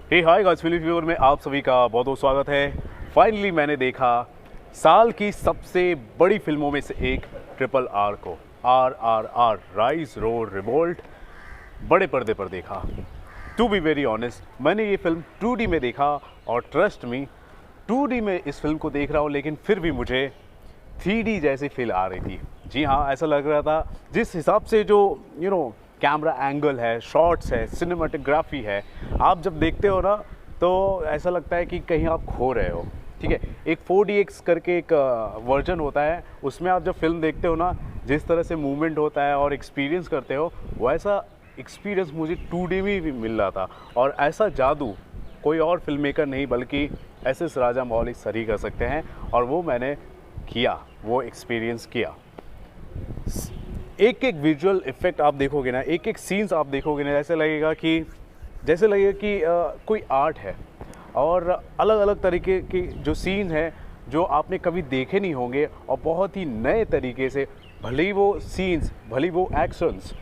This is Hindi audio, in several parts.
हे हाय गाइस, फिल्म रिव्यूअर में आप सभी का बहुत बहुत स्वागत है। फाइनली मैंने देखा साल की सबसे बड़ी फिल्मों में से एक ट्रिपल आर को, RRR राइज रोड रिवोल्ट बड़े पर्दे पर देखा। टू बी वेरी ऑनेस्ट, मैंने ये फिल्म 2D में देखा और ट्रस्ट मी 2D में इस फिल्म को देख रहा हूँ, लेकिन फिर भी मुझे 3D जैसी फील आ रही थी। जी हाँ, ऐसा लग रहा था जिस हिसाब से जो कैमरा एंगल है, शॉट्स है, सिनेमाटोग्राफी है, आप जब देखते हो ना तो ऐसा लगता है कि कहीं आप खो रहे हो। ठीक है, एक 4DX करके एक वर्जन होता है, उसमें आप जब फिल्म देखते हो ना, जिस तरह से मूवमेंट होता है और एक्सपीरियंस करते हो, वैसा एक्सपीरियंस मुझे 2D में भी मिल रहा था। और ऐसा जादू कोई और फिल्म मेकर नहीं बल्कि SS राजामौली सर ही कर सकते हैं, और वो मैंने किया, वो एक्सपीरियंस किया। एक एक विजुअल इफेक्ट आप देखोगे ना, एक एक सीन्स आप देखोगे ना, जैसे लगेगा कि कोई आर्ट है। और अलग अलग तरीके की जो सीन है जो आपने कभी देखे नहीं होंगे, और बहुत ही नए तरीके से, भले ही वो सीन्स, भले ही वो एक्शंस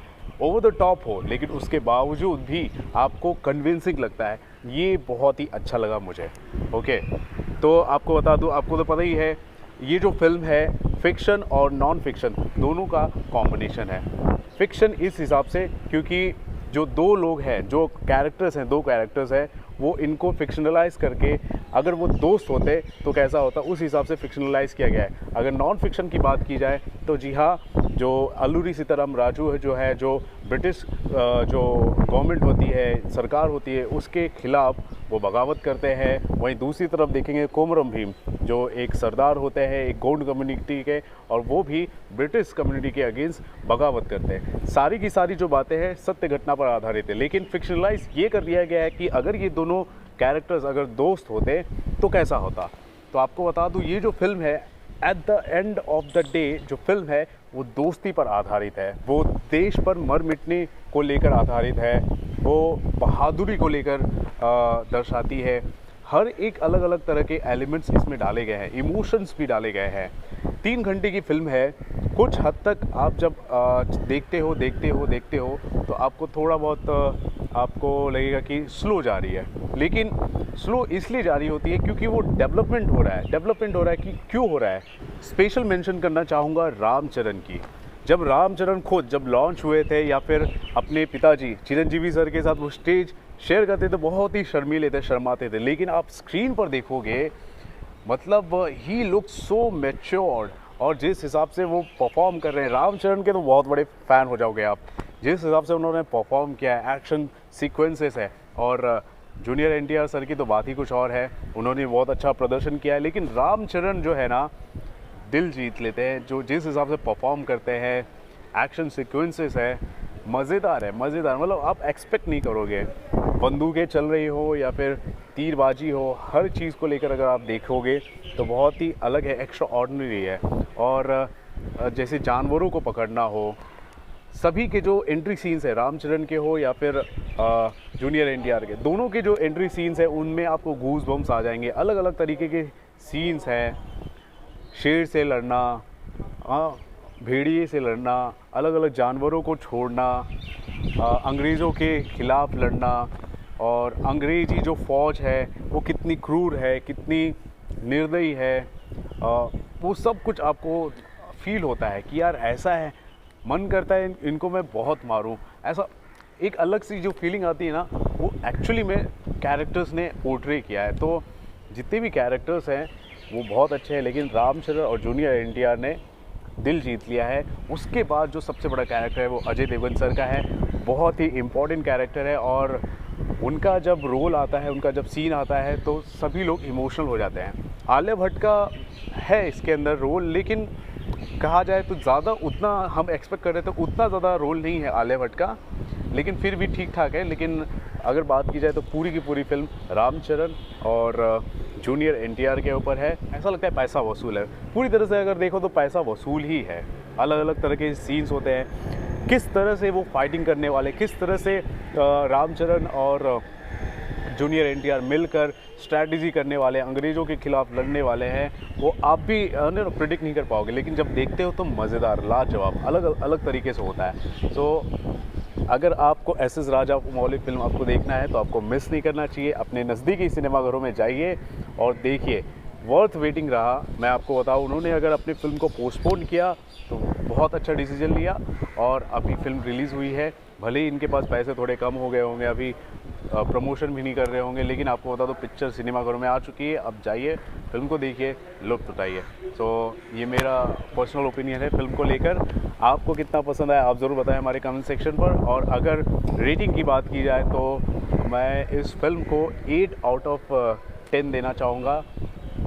ओवर द टॉप हो, लेकिन उसके बावजूद भी आपको कन्विंसिंग लगता है। ये बहुत ही अच्छा लगा मुझे। ओके, तो आपको बता दूं, आपको तो पता ही है, ये जो फिल्म है फिक्शन और नॉन फिक्शन दोनों का कॉम्बिनेशन है। फिक्शन इस हिसाब से क्योंकि जो दो लोग हैं, जो कैरेक्टर्स हैं, दो कैरेक्टर्स हैं, वो इनको फिक्शनलाइज करके, अगर वो दोस्त होते तो कैसा होता, उस हिसाब से फिक्शनलाइज किया गया है। अगर नॉन फिक्शन की बात की जाए तो जी हाँ, जो अल्लूरी सीताराम राजू है, जो ब्रिटिश जो गवर्नमेंट होती है, सरकार होती है, उसके खिलाफ वो बगावत करते हैं। वहीं दूसरी तरफ देखेंगे कोमरम भीम, जो एक सरदार होते हैं एक गौंड कम्युनिटी के, और वो भी ब्रिटिश कम्युनिटी के अगेंस्ट बगावत करते हैं। सारी की सारी जो बातें हैं सत्य घटना पर आधारित है, लेकिन फिक्शनलाइज ये कर दिया गया है कि अगर ये दोनों कैरेक्टर्स अगर दोस्त होते तो कैसा होता। तो आपको बता दूं, ये जो फिल्म है, at the end of the day जो फिल्म है वो दोस्ती पर आधारित है, वो देश पर मर मिटने को लेकर आधारित है, वो बहादुरी को लेकर दर्शाती है। हर एक अलग अलग तरह के एलिमेंट्स इसमें डाले गए हैं, इमोशंस भी डाले गए हैं। 3 घंटे की फिल्म है। कुछ हद तक आप जब देखते हो तो आपको थोड़ा बहुत आपको लगेगा कि स्लो जा रही है, लेकिन स्लो इसलिए जा रही होती है क्योंकि वो डेवलपमेंट हो रहा है कि क्यों हो रहा है। स्पेशल मेंशन करना चाहूँगा रामचरण की। जब रामचरण खुद जब लॉन्च हुए थे, या फिर अपने पिताजी चिरंजीवी सर के साथ वो स्टेज शेयर करते थे, बहुत ही शर्मीले थे, शर्माते थे, लेकिन आप स्क्रीन पर देखोगे, मतलब ही लुक सो मैच्योर्ड। और जिस हिसाब से वो परफॉर्म कर रहे हैं, रामचरण के तो बहुत बड़े फ़ैन हो जाओगे आप, जिस हिसाब से उन्होंने परफॉर्म किया है, एक्शन सीक्वेंसेस है। और जूनियर NTR सर की तो बात ही कुछ और है, उन्होंने बहुत अच्छा प्रदर्शन किया है। लेकिन रामचरण जो है ना, दिल जीत लेते हैं, जो जिस हिसाब से परफॉर्म करते हैं, एक्शन सीक्वेंसेस है, मज़ेदार, मतलब आप एक्सपेक्ट नहीं करोगे। बंदूकें चल रही हो या फिर तीरबाजी हो, हर चीज़ को लेकर अगर आप देखोगे तो बहुत ही अलग है, एक्स्ट्रा ऑर्डिनरी है। और जैसे जानवरों को पकड़ना हो, सभी के जो एंट्री सीन्स है, रामचरण के हो या फिर जूनियर NTR के, दोनों के जो एंट्री सीन्स है उनमें आपको गूज बम्स आ जाएंगे। अलग अलग तरीके के सीन्स हैं, शेर से लड़ना, भेड़िए से लड़ना, अलग अलग जानवरों को छोड़ना, अंग्रेज़ों के ख़िलाफ़ लड़ना, और अंग्रेज़ी जो फ़ौज है वो कितनी क्रूर है, कितनी निर्दयी है, वो सब कुछ आपको फील होता है कि यार ऐसा है, मन करता है इनको मैं बहुत मारूं। ऐसा एक अलग सी जो फीलिंग आती है ना, वो एक्चुअली में कैरेक्टर्स ने पोर्ट्रे किया है। तो जितने भी कैरेक्टर्स हैं वो बहुत अच्छे हैं, लेकिन रामचरण और जूनियर NTR ने दिल जीत लिया है। उसके बाद जो सबसे बड़ा कैरेक्टर है वो अजय देवगन सर का है। बहुत ही इम्पोर्टेंट कैरेक्टर है, और उनका जब रोल आता है, उनका जब सीन आता है तो सभी लोग इमोशनल हो जाते हैं। आलिया भट्ट का है इसके अंदर रोल, लेकिन कहा जाए तो ज़्यादा उतना हम एक्सपेक्ट कर रहे थे, उतना ज़्यादा रोल नहीं है आलिया भट्ट का, लेकिन फिर भी ठीक ठाक है। लेकिन अगर बात की जाए तो पूरी की पूरी फिल्म रामचरण और जूनियर NTR के ऊपर है। ऐसा लगता है पैसा वसूल है, पूरी तरह से अगर देखो तो पैसा वसूल ही है। अलग अलग तरह के सीन्स होते हैं, किस तरह से वो फाइटिंग करने वाले, किस तरह से रामचरण और जूनियर NTR मिलकर स्ट्रैटेजी करने वाले, अंग्रेज़ों के खिलाफ लड़ने वाले हैं, वो आप भी प्रिडिक्ट नहीं कर पाओगे, लेकिन जब देखते हो तो मज़ेदार, लाजवाब, अलग अलग तरीके से होता है। तो अगर आपको एस एस राजामौली फिल्म आपको देखना है तो आपको मिस नहीं करना चाहिए। अपने नज़दीकी सिनेमाघरों में जाइए और देखिए, वर्थ वेटिंग रहा। मैं आपको बताऊं, उन्होंने अगर अपनी फ़िल्म को पोस्टपोन किया तो बहुत अच्छा डिसीजन लिया और अभी फ़िल्म रिलीज़ हुई है। भले ही इनके पास पैसे थोड़े कम हो गए होंगे, अभी प्रमोशन भी नहीं कर रहे होंगे, लेकिन आपको बता दो पिक्चर सिनेमाघरों में आ चुकी है। अब जाइए, फिल्म को देखिए, लुत्फ़ उठाइए। तो ये मेरा पर्सनल ओपिनियन है फिल्म को लेकर। आपको कितना पसंद आया आप ज़रूर बताएं हमारे कमेंट सेक्शन पर। और अगर रेटिंग की बात की जाए तो मैं इस फिल्म को 8 आउट ऑफ 10 देना चाहूँगा।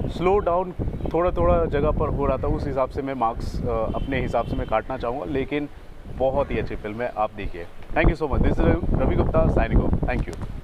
स्लो डाउन थोड़ा थोड़ा जगह पर हो रहा था, उस हिसाब से मैं मार्क्स अपने हिसाब से मैं काटना चाहूँगा, लेकिन बहुत ही अच्छी फिल्म है, आप देखिए। Thank you so much. This is Ravi Gupta signing off. Thank you.